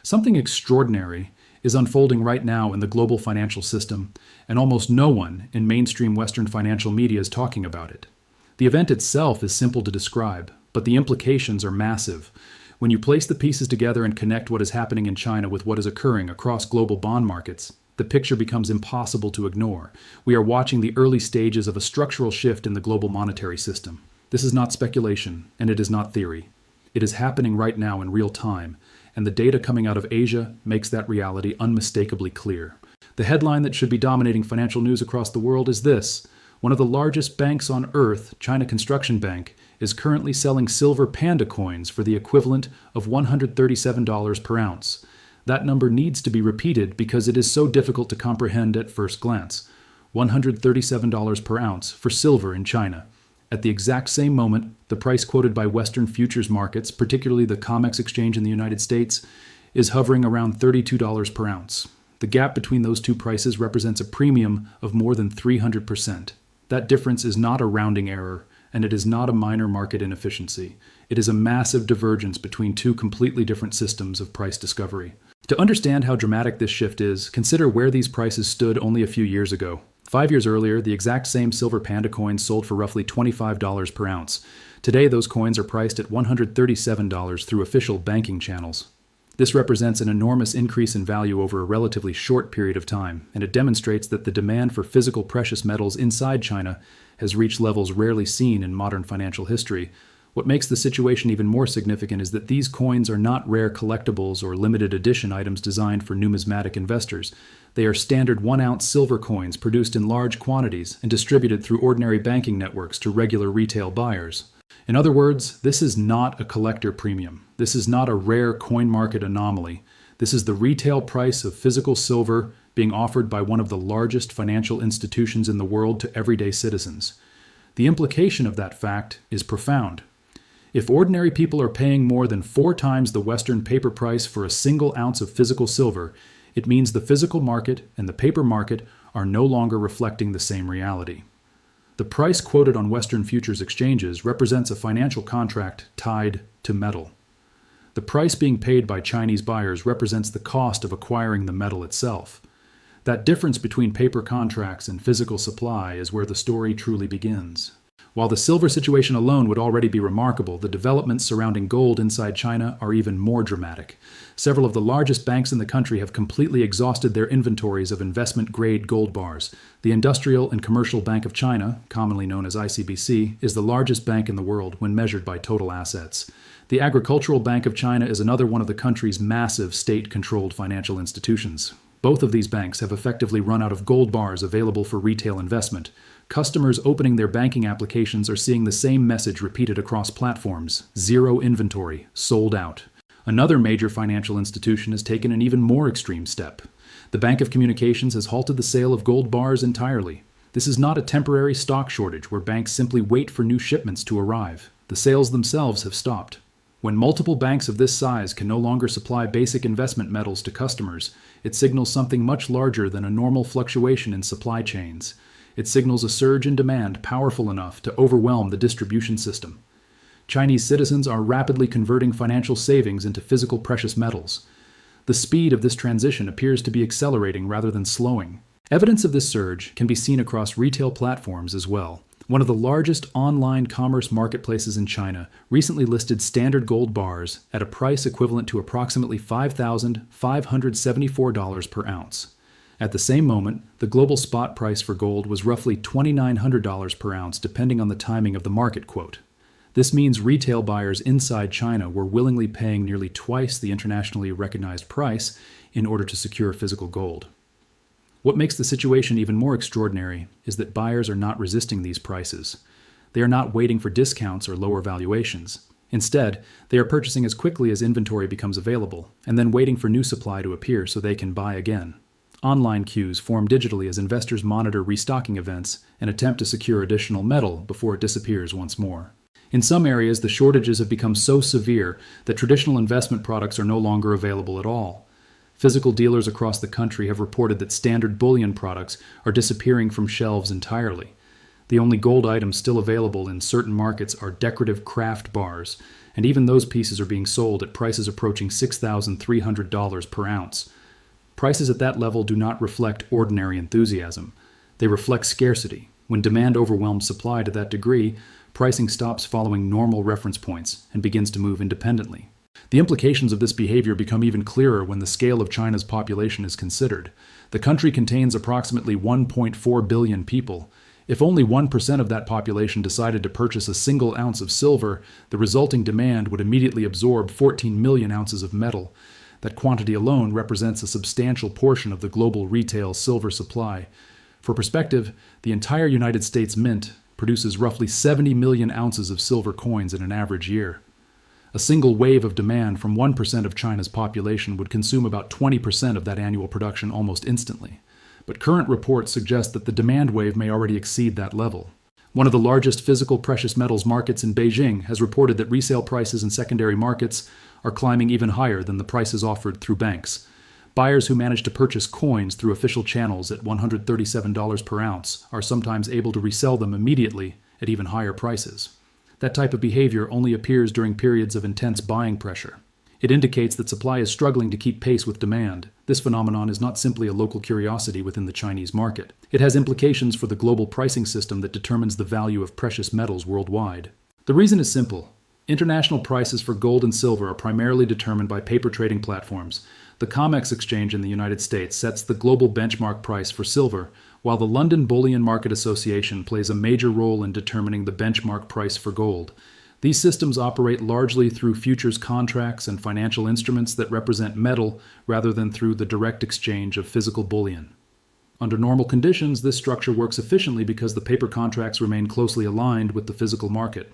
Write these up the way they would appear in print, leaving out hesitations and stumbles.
Something extraordinary is unfolding right now in the global financial system, and almost no one in mainstream Western financial media is talking about it. The event itself is simple to describe, but the implications are massive. When you place the pieces together and connect what is happening in China with what is occurring across global bond markets, the picture becomes impossible to ignore. We are watching the early stages of a structural shift in the global monetary system. This is not speculation, and it is not theory. It is happening right now in real time, and the data coming out of Asia makes that reality unmistakably clear. The headline that should be dominating financial news across the world is this: one of the largest banks on earth, China Construction Bank, is currently selling silver panda coins for the equivalent of $137 per ounce. That number needs to be repeated because it is so difficult to comprehend at first glance. $137 per ounce for silver in China. At the exact same moment, the price quoted by Western futures markets, particularly the COMEX exchange in the United States, is hovering around $32 per ounce. The gap between those two prices represents a premium of more than 300%. That difference is not a rounding error, and it is not a minor market inefficiency. It is a massive divergence between two completely different systems of price discovery. To understand how dramatic this shift is, consider where these prices stood only a few years ago. 5 years earlier, the exact same silver panda coins sold for roughly $25 per ounce. Today, those coins are priced at $137 through official banking channels. This represents an enormous increase in value over a relatively short period of time, and it demonstrates that the demand for physical precious metals inside China has reached levels rarely seen in modern financial history. What makes the situation even more significant is that these coins are not rare collectibles or limited edition items designed for numismatic investors. They are standard 1-ounce silver coins produced in large quantities and distributed through ordinary banking networks to regular retail buyers. In other words, this is not a collector premium. This is not a rare coin market anomaly. This is the retail price of physical silver being offered by one of the largest financial institutions in the world to everyday citizens. The implication of that fact is profound. If ordinary people are paying more than 4 times the Western paper price for a single ounce of physical silver, it means the physical market and the paper market are no longer reflecting the same reality. The price quoted on Western futures exchanges represents a financial contract tied to metal. The price being paid by Chinese buyers represents the cost of acquiring the metal itself. That difference between paper contracts and physical supply is where the story truly begins. While the silver situation alone would already be remarkable, the developments surrounding gold inside China are even more dramatic. Several of the largest banks in the country have completely exhausted their inventories of investment-grade gold bars. The Industrial and Commercial Bank of China, commonly known as ICBC, is the largest bank in the world when measured by total assets. The Agricultural Bank of China is another one of the country's massive state-controlled financial institutions. Both of these banks have effectively run out of gold bars available for retail investment. Customers opening their banking applications are seeing the same message repeated across platforms: zero inventory, sold out. Another major financial institution has taken an even more extreme step. The Bank of Communications has halted the sale of gold bars entirely. This is not a temporary stock shortage where banks simply wait for new shipments to arrive. The sales themselves have stopped. When multiple banks of this size can no longer supply basic investment metals to customers, it signals something much larger than a normal fluctuation in supply chains. It signals a surge in demand powerful enough to overwhelm the distribution system. Chinese citizens are rapidly converting financial savings into physical precious metals. The speed of this transition appears to be accelerating rather than slowing. Evidence of this surge can be seen across retail platforms as well. One of the largest online commerce marketplaces in China recently listed standard gold bars at a price equivalent to approximately $5,574 per ounce. At the same moment, the global spot price for gold was roughly $2,900 per ounce depending on the timing of the market quote. This means retail buyers inside China were willingly paying nearly twice the internationally recognized price in order to secure physical gold. What makes the situation even more extraordinary is that buyers are not resisting these prices. They are not waiting for discounts or lower valuations. Instead, they are purchasing as quickly as inventory becomes available, and then waiting for new supply to appear so they can buy again. Online queues form digitally as investors monitor restocking events and attempt to secure additional metal before it disappears once more. In some areas, the shortages have become so severe that traditional investment products are no longer available at all. Physical dealers across the country have reported that standard bullion products are disappearing from shelves entirely. The only gold items still available in certain markets are decorative craft bars, and even those pieces are being sold at prices approaching $6,300 per ounce. Prices at that level do not reflect ordinary enthusiasm. They reflect scarcity. When demand overwhelms supply to that degree, pricing stops following normal reference points and begins to move independently. The implications of this behavior become even clearer when the scale of China's population is considered. The country contains approximately 1.4 billion people. If only 1% of that population decided to purchase a single ounce of silver, the resulting demand would immediately absorb 14 million ounces of metal. That quantity alone represents a substantial portion of the global retail silver supply. For perspective, the entire United States Mint produces roughly 70 million ounces of silver coins in an average year. A single wave of demand from 1% of China's population would consume about 20% of that annual production almost instantly. But current reports suggest that the demand wave may already exceed that level. One of the largest physical precious metals markets in Beijing has reported that resale prices in secondary markets are climbing even higher than the prices offered through banks. Buyers who manage to purchase coins through official channels at $137 per ounce are sometimes able to resell them immediately at even higher prices. That type of behavior only appears during periods of intense buying pressure. It indicates that supply is struggling to keep pace with demand. This phenomenon is not simply a local curiosity within the Chinese market. It has implications for the global pricing system that determines the value of precious metals worldwide. The reason is simple. International prices for gold and silver are primarily determined by paper trading platforms. The COMEX exchange in the United States sets the global benchmark price for silver, while the London Bullion Market Association plays a major role in determining the benchmark price for gold. These systems operate largely through futures contracts and financial instruments that represent metal rather than through the direct exchange of physical bullion. Under normal conditions, this structure works efficiently because the paper contracts remain closely aligned with the physical market.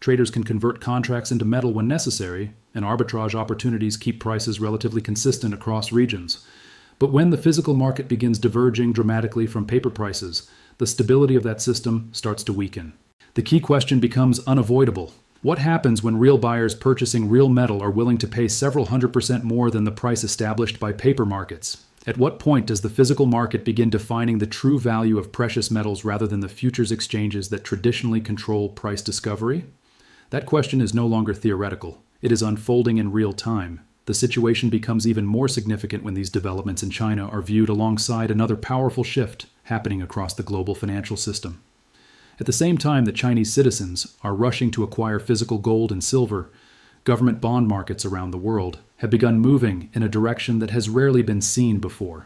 Traders can convert contracts into metal when necessary, and arbitrage opportunities keep prices relatively consistent across regions. But when the physical market begins diverging dramatically from paper prices, the stability of that system starts to weaken. The key question becomes unavoidable. What happens when real buyers purchasing real metal are willing to pay several 100% more than the price established by paper markets? At what point does the physical market begin defining the true value of precious metals rather than the futures exchanges that traditionally control price discovery? That question is no longer theoretical. It is unfolding in real time. The situation becomes even more significant when these developments in China are viewed alongside another powerful shift happening across the global financial system. At the same time that Chinese citizens are rushing to acquire physical gold and silver, government bond markets around the world have begun moving in a direction that has rarely been seen before.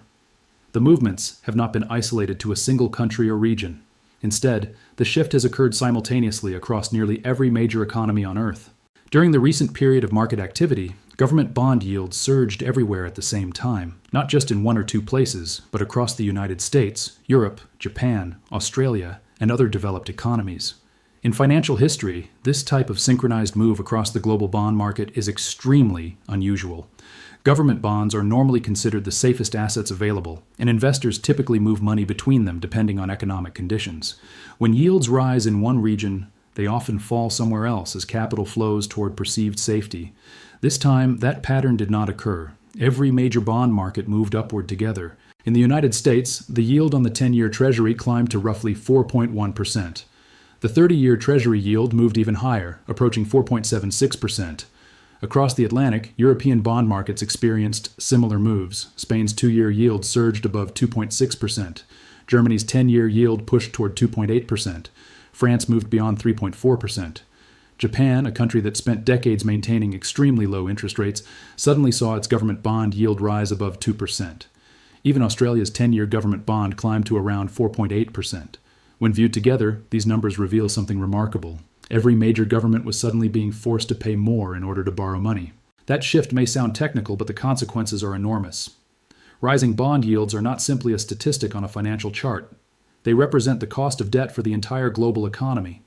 The movements have not been isolated to a single country or region. Instead, the shift has occurred simultaneously across nearly every major economy on Earth. During the recent period of market activity, government bond yields surged everywhere at the same time, not just in one or two places, but across the United States, Europe, Japan, Australia, and other developed economies. In financial history, this type of synchronized move across the global bond market is extremely unusual. Government bonds are normally considered the safest assets available, and investors typically move money between them depending on economic conditions. When yields rise in one region, they often fall somewhere else as capital flows toward perceived safety. This time, that pattern did not occur. Every major bond market moved upward together. In the United States, the yield on the 10-year Treasury climbed to roughly 4.1%. The 30-year Treasury yield moved even higher, approaching 4.76%. Across the Atlantic, European bond markets experienced similar moves. Spain's 2-year yield surged above 2.6%. Germany's 10-year yield pushed toward 2.8%. France moved beyond 3.4%. Japan, a country that spent decades maintaining extremely low interest rates, suddenly saw its government bond yield rise above 2%. Even Australia's 10-year government bond climbed to around 4.8%. When viewed together, these numbers reveal something remarkable. Every major government was suddenly being forced to pay more in order to borrow money. That shift may sound technical, but the consequences are enormous. Rising bond yields are not simply a statistic on a financial chart. They represent the cost of debt for the entire global economy.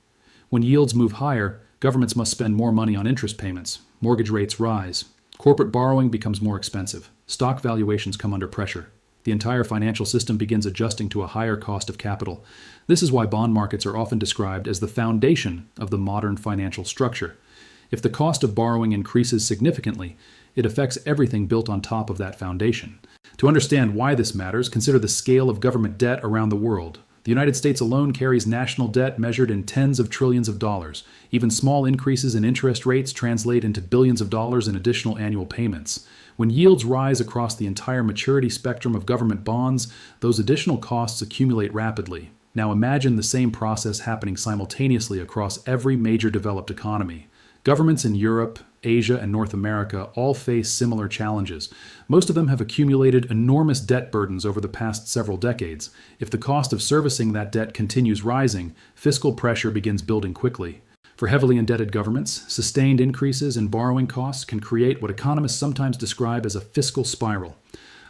When yields move higher, governments must spend more money on interest payments. Mortgage rates rise. Corporate borrowing becomes more expensive. Stock valuations come under pressure. The entire financial system begins adjusting to a higher cost of capital. This is why bond markets are often described as the foundation of the modern financial structure. If the cost of borrowing increases significantly, it affects everything built on top of that foundation. To understand why this matters, consider the scale of government debt around the world. The United States alone carries national debt measured in tens of trillions of dollars. Even small increases in interest rates translate into billions of dollars in additional annual payments. When yields rise across the entire maturity spectrum of government bonds, those additional costs accumulate rapidly. Now imagine the same process happening simultaneously across every major developed economy. Governments in Europe, Asia, and North America all face similar challenges. Most of them have accumulated enormous debt burdens over the past several decades. If the cost of servicing that debt continues rising, fiscal pressure begins building quickly. For heavily indebted governments, sustained increases in borrowing costs can create what economists sometimes describe as a fiscal spiral.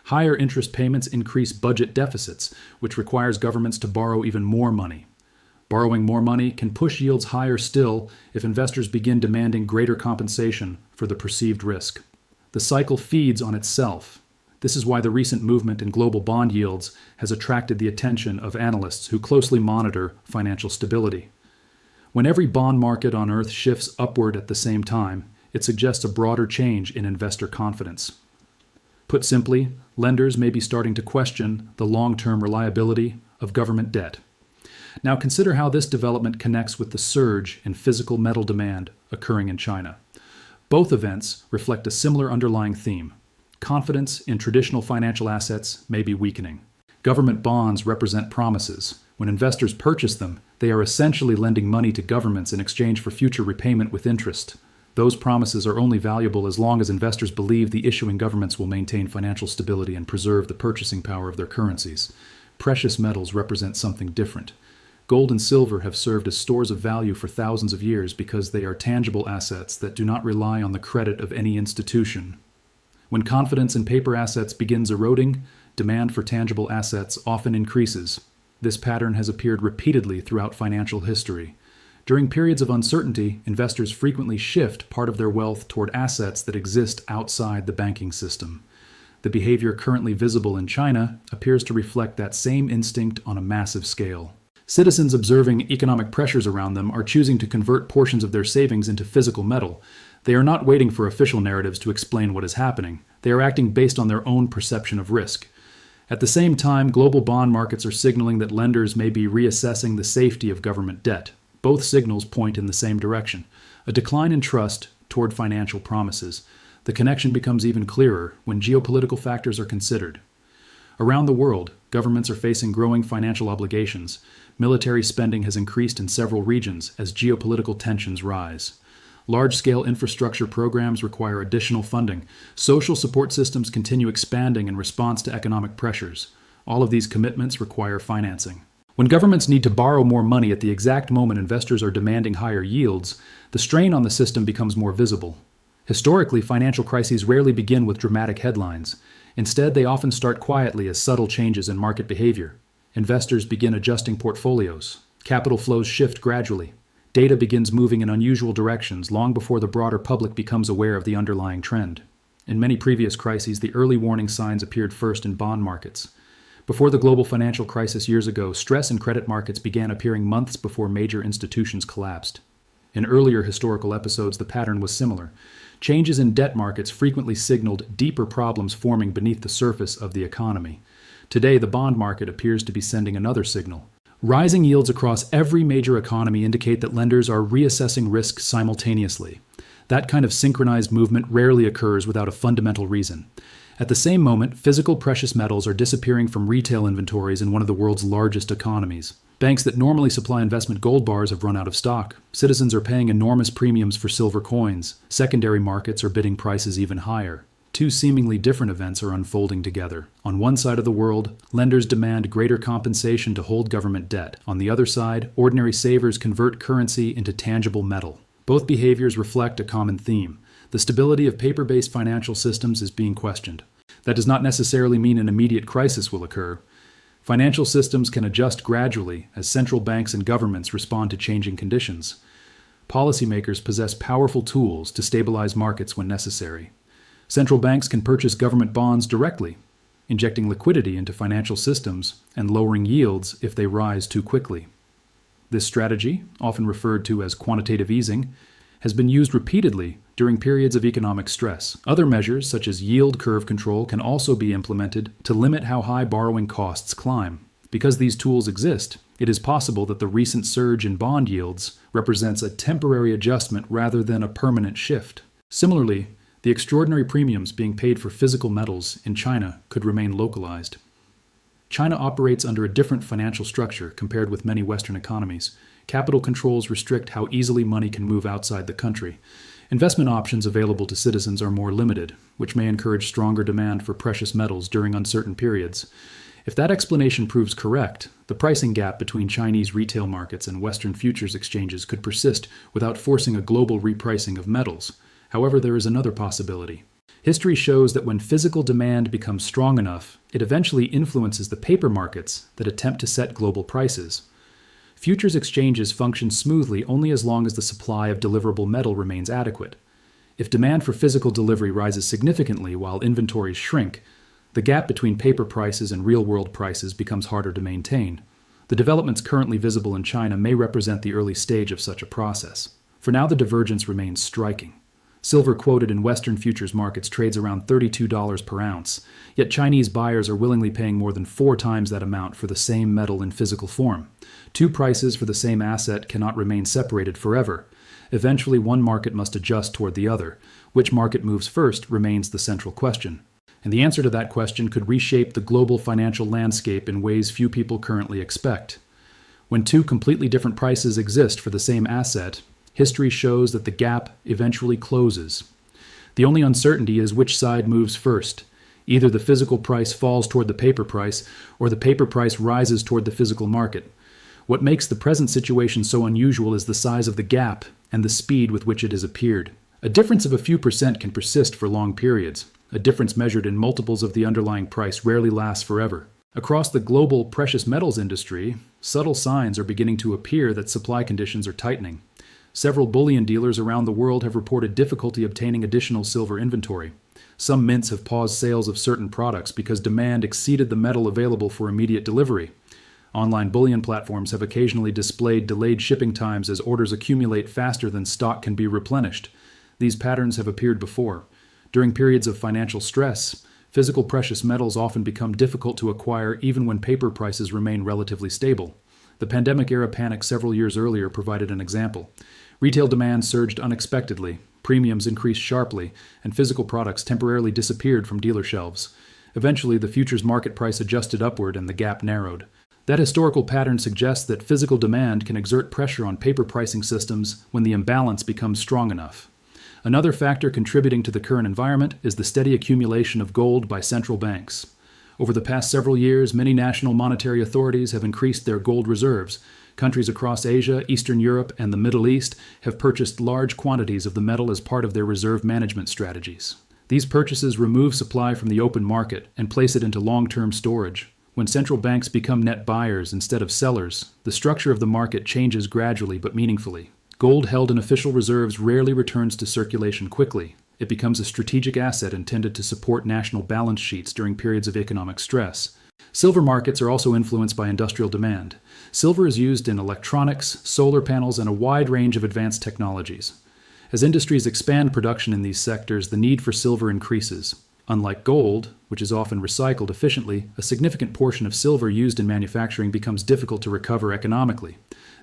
Higher interest payments increase budget deficits, which requires governments to borrow even more money. Borrowing more money can push yields higher still if investors begin demanding greater compensation for the perceived risk. The cycle feeds on itself. This is why the recent movement in global bond yields has attracted the attention of analysts who closely monitor financial stability. When every bond market on Earth shifts upward at the same time, it suggests a broader change in investor confidence. Put simply, lenders may be starting to question the long-term reliability of government debt. Now consider how this development connects with the surge in physical metal demand occurring in China. Both events reflect a similar underlying theme. Confidence in traditional financial assets may be weakening. Government bonds represent promises. When investors purchase them, they are essentially lending money to governments in exchange for future repayment with interest. Those promises are only valuable as long as investors believe the issuing governments will maintain financial stability and preserve the purchasing power of their currencies. Precious metals represent something different. Gold and silver have served as stores of value for thousands of years because they are tangible assets that do not rely on the credit of any institution. When confidence in paper assets begins eroding, demand for tangible assets often increases. This pattern has appeared repeatedly throughout financial history. During periods of uncertainty, investors frequently shift part of their wealth toward assets that exist outside the banking system. The behavior currently visible in China appears to reflect that same instinct on a massive scale. Citizens observing economic pressures around them are choosing to convert portions of their savings into physical metal. They are not waiting for official narratives to explain what is happening. They are acting based on their own perception of risk. At the same time, global bond markets are signaling that lenders may be reassessing the safety of government debt. Both signals point in the same direction, a decline in trust toward financial promises. The connection becomes even clearer when geopolitical factors are considered. Around the world, governments are facing growing financial obligations. Military spending has increased in several regions as geopolitical tensions rise. Large-scale infrastructure programs require additional funding. Social support systems continue expanding in response to economic pressures. All of these commitments require financing. When governments need to borrow more money at the exact moment investors are demanding higher yields, the strain on the system becomes more visible. Historically, financial crises rarely begin with dramatic headlines. Instead, they often start quietly as subtle changes in market behavior. Investors begin adjusting portfolios. Capital flows shift gradually. Data begins moving in unusual directions long before the broader public becomes aware of the underlying trend. In many previous crises, the early warning signs appeared first in bond markets. Before the global financial crisis years ago, stress in credit markets began appearing months before major institutions collapsed. In earlier historical episodes, the pattern was similar. Changes in debt markets frequently signaled deeper problems forming beneath the surface of the economy. Today, the bond market appears to be sending another signal. Rising yields across every major economy indicate that lenders are reassessing risk simultaneously. That kind of synchronized movement rarely occurs without a fundamental reason. At the same moment, physical precious metals are disappearing from retail inventories in one of the world's largest economies. Banks that normally supply investment gold bars have run out of stock. Citizens are paying enormous premiums for silver coins. Secondary markets are bidding prices even higher. Two seemingly different events are unfolding together. On one side of the world, lenders demand greater compensation to hold government debt. On the other side, ordinary savers convert currency into tangible metal. Both behaviors reflect a common theme. The stability of paper-based financial systems is being questioned. That does not necessarily mean an immediate crisis will occur. Financial systems can adjust gradually as central banks and governments respond to changing conditions. Policymakers possess powerful tools to stabilize markets when necessary. Central banks can purchase government bonds directly, injecting liquidity into financial systems and lowering yields if they rise too quickly. This strategy, often referred to as quantitative easing, has been used repeatedly during periods of economic stress. Other measures, such as yield curve control, can also be implemented to limit how high borrowing costs climb. Because these tools exist, it is possible that the recent surge in bond yields represents a temporary adjustment rather than a permanent shift. Similarly, the extraordinary premiums being paid for physical metals in China could remain localized. China operates under a different financial structure compared with many Western economies. Capital controls restrict how easily money can move outside the country. Investment options available to citizens are more limited, which may encourage stronger demand for precious metals during uncertain periods. If that explanation proves correct, the pricing gap between Chinese retail markets and Western futures exchanges could persist without forcing a global repricing of metals. However, there is another possibility. History shows that when physical demand becomes strong enough, it eventually influences the paper markets that attempt to set global prices. Futures exchanges function smoothly only as long as the supply of deliverable metal remains adequate. If demand for physical delivery rises significantly while inventories shrink, the gap between paper prices and real-world prices becomes harder to maintain. The developments currently visible in China may represent the early stage of such a process. For now, the divergence remains striking. Silver quoted in Western futures markets trades around $32 per ounce, yet Chinese buyers are willingly paying more than 4 times that amount for the same metal in physical form. Two prices for the same asset cannot remain separated forever. Eventually, one market must adjust toward the other. Which market moves first remains the central question. And the answer to that question could reshape the global financial landscape in ways few people currently expect. When two completely different prices exist for the same asset, history shows that the gap eventually closes. The only uncertainty is which side moves first. Either the physical price falls toward the paper price, or the paper price rises toward the physical market. What makes the present situation so unusual is the size of the gap and the speed with which it has appeared. A difference of a few percent can persist for long periods. A difference measured in multiples of the underlying price rarely lasts forever. Across the global precious metals industry, subtle signs are beginning to appear that supply conditions are tightening. Several bullion dealers around the world have reported difficulty obtaining additional silver inventory. Some mints have paused sales of certain products because demand exceeded the metal available for immediate delivery. Online bullion platforms have occasionally displayed delayed shipping times as orders accumulate faster than stock can be replenished. These patterns have appeared before. During periods of financial stress, physical precious metals often become difficult to acquire even when paper prices remain relatively stable. The pandemic-era panic several years earlier provided an example. Retail demand surged unexpectedly, premiums increased sharply, and physical products temporarily disappeared from dealer shelves. Eventually, the futures market price adjusted upward and the gap narrowed. That historical pattern suggests that physical demand can exert pressure on paper pricing systems when the imbalance becomes strong enough. Another factor contributing to the current environment is the steady accumulation of gold by central banks. Over the past several years, many national monetary authorities have increased their gold reserves. Countries across Asia, Eastern Europe, and the Middle East have purchased large quantities of the metal as part of their reserve management strategies. These purchases remove supply from the open market and place it into long-term storage. When central banks become net buyers instead of sellers, the structure of the market changes gradually but meaningfully. Gold held in official reserves rarely returns to circulation quickly. It becomes a strategic asset intended to support national balance sheets during periods of economic stress. Silver markets are also influenced by industrial demand. Silver is used in electronics, solar panels, and a wide range of advanced technologies. As industries expand production in these sectors, the need for silver increases. Unlike gold, which is often recycled efficiently, a significant portion of silver used in manufacturing becomes difficult to recover economically.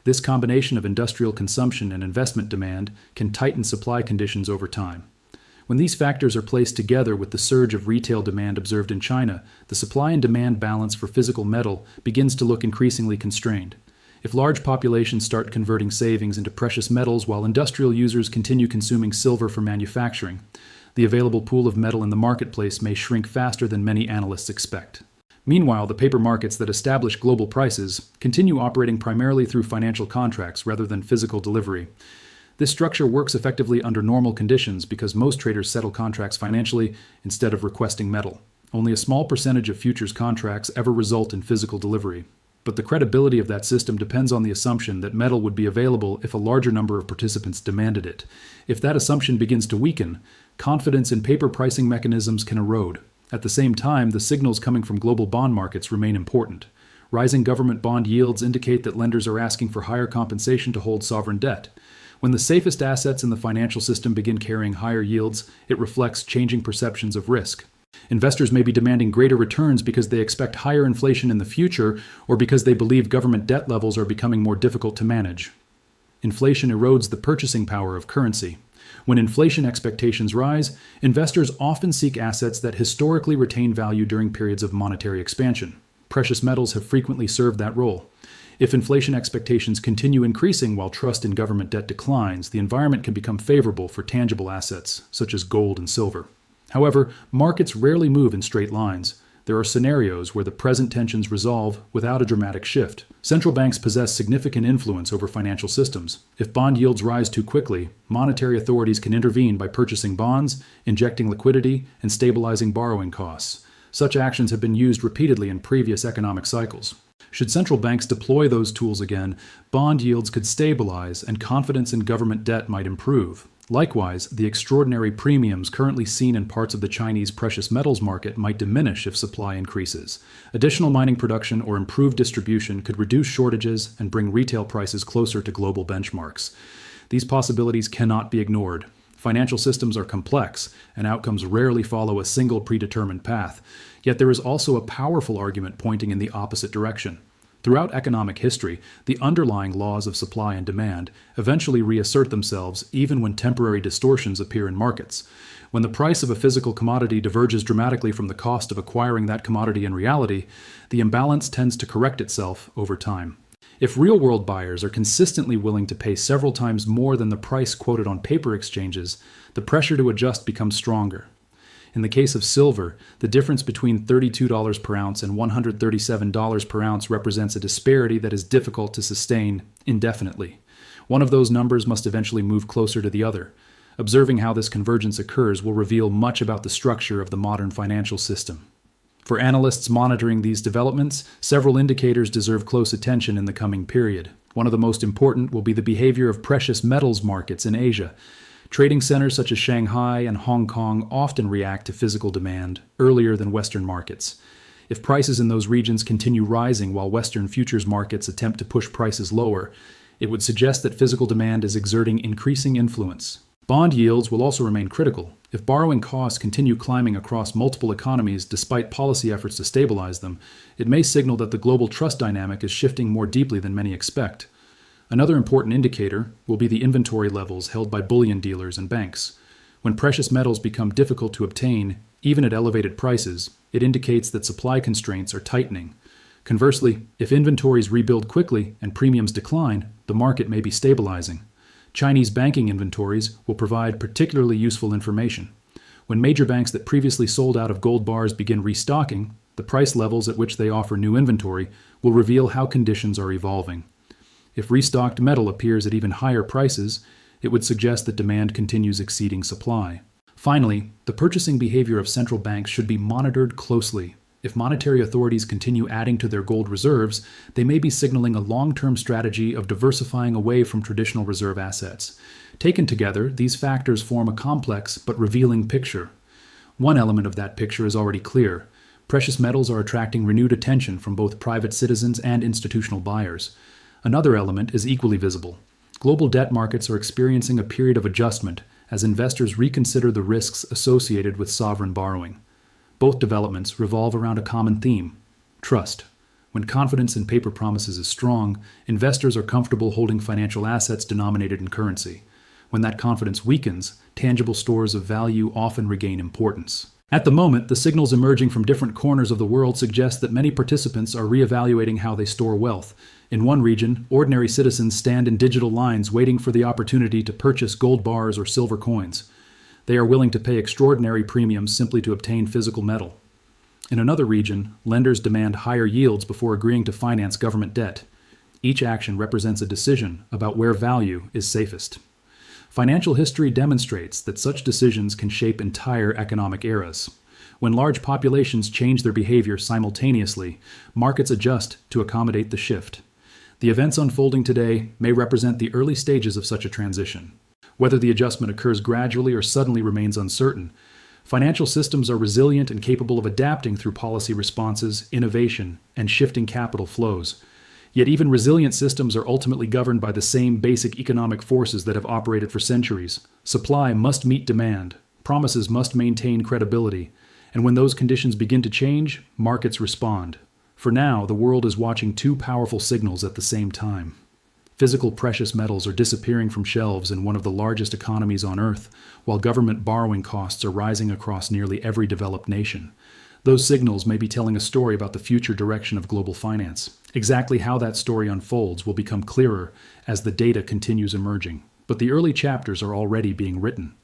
This combination of industrial consumption and investment demand can tighten supply conditions over time. When these factors are placed together with the surge of retail demand observed in China, the supply and demand balance for physical metal begins to look increasingly constrained. If large populations start converting savings into precious metals while industrial users continue consuming silver for manufacturing, the available pool of metal in the marketplace may shrink faster than many analysts expect. Meanwhile, the paper markets that establish global prices continue operating primarily through financial contracts rather than physical delivery. This structure works effectively under normal conditions because most traders settle contracts financially instead of requesting metal. Only a small percentage of futures contracts ever result in physical delivery. But the credibility of that system depends on the assumption that metal would be available if a larger number of participants demanded it. If that assumption begins to weaken, confidence in paper pricing mechanisms can erode. At the same time, the signals coming from global bond markets remain important. Rising government bond yields indicate that lenders are asking for higher compensation to hold sovereign debt. When the safest assets in the financial system begin carrying higher yields, it reflects changing perceptions of risk. Investors may be demanding greater returns because they expect higher inflation in the future or because they believe government debt levels are becoming more difficult to manage. Inflation erodes the purchasing power of currency. When inflation expectations rise, investors often seek assets that historically retain value during periods of monetary expansion. Precious metals have frequently served that role. If inflation expectations continue increasing while trust in government debt declines, the environment can become favorable for tangible assets, such as gold and silver. However, markets rarely move in straight lines. There are scenarios where the present tensions resolve without a dramatic shift. Central banks possess significant influence over financial systems. If bond yields rise too quickly, monetary authorities can intervene by purchasing bonds, injecting liquidity, and stabilizing borrowing costs. Such actions have been used repeatedly in previous economic cycles. Should central banks deploy those tools again, bond yields could stabilize and confidence in government debt might improve. Likewise, the extraordinary premiums currently seen in parts of the Chinese precious metals market might diminish if supply increases. Additional mining production or improved distribution could reduce shortages and bring retail prices closer to global benchmarks. These possibilities cannot be ignored. Financial systems are complex, and outcomes rarely follow a single predetermined path. Yet there is also a powerful argument pointing in the opposite direction. Throughout economic history, the underlying laws of supply and demand eventually reassert themselves even when temporary distortions appear in markets. When the price of a physical commodity diverges dramatically from the cost of acquiring that commodity in reality, the imbalance tends to correct itself over time. If real-world buyers are consistently willing to pay several times more than the price quoted on paper exchanges, the pressure to adjust becomes stronger. In the case of silver, the difference between $32 per ounce and $137 per ounce represents a disparity that is difficult to sustain indefinitely. One of those numbers must eventually move closer to the other. Observing how this convergence occurs will reveal much about the structure of the modern financial system. For analysts monitoring these developments, several indicators deserve close attention in the coming period. One of the most important will be the behavior of precious metals markets in Asia. Trading centers such as Shanghai and Hong Kong often react to physical demand earlier than Western markets. If prices in those regions continue rising while Western futures markets attempt to push prices lower, it would suggest that physical demand is exerting increasing influence. Bond yields will also remain critical. If borrowing costs continue climbing across multiple economies despite policy efforts to stabilize them, it may signal that the global trust dynamic is shifting more deeply than many expect. Another important indicator will be the inventory levels held by bullion dealers and banks. When precious metals become difficult to obtain, even at elevated prices, it indicates that supply constraints are tightening. Conversely, if inventories rebuild quickly and premiums decline, the market may be stabilizing. Chinese banking inventories will provide particularly useful information. When major banks that previously sold out of gold bars begin restocking, the price levels at which they offer new inventory will reveal how conditions are evolving. If restocked metal appears at even higher prices, it would suggest that demand continues exceeding supply. Finally, the purchasing behavior of central banks should be monitored closely. If monetary authorities continue adding to their gold reserves, they may be signaling a long-term strategy of diversifying away from traditional reserve assets. Taken together, these factors form a complex but revealing picture. One element of that picture is already clear. Precious metals are attracting renewed attention from both private citizens and institutional buyers. Another element is equally visible. Global debt markets are experiencing a period of adjustment as investors reconsider the risks associated with sovereign borrowing. Both developments revolve around a common theme: trust. When confidence in paper promises is strong, investors are comfortable holding financial assets denominated in currency. When that confidence weakens, tangible stores of value often regain importance. At the moment, the signals emerging from different corners of the world suggest that many participants are reevaluating how they store wealth. In one region, ordinary citizens stand in digital lines waiting for the opportunity to purchase gold bars or silver coins. They are willing to pay extraordinary premiums simply to obtain physical metal. In another region, lenders demand higher yields before agreeing to finance government debt. Each action represents a decision about where value is safest. Financial history demonstrates that such decisions can shape entire economic eras. When large populations change their behavior simultaneously, markets adjust to accommodate the shift. The events unfolding today may represent the early stages of such a transition. Whether the adjustment occurs gradually or suddenly remains uncertain. Financial systems are resilient and capable of adapting through policy responses, innovation, and shifting capital flows. Yet even resilient systems are ultimately governed by the same basic economic forces that have operated for centuries. Supply must meet demand, promises must maintain credibility, And when those conditions begin to change, markets respond. For now, the world is watching two powerful signals at the same time. Physical precious metals are disappearing from shelves in one of the largest economies on Earth, while government borrowing costs are rising across nearly every developed nation. Those signals may be telling a story about the future direction of global finance. Exactly how that story unfolds will become clearer as the data continues emerging. But the early chapters are already being written.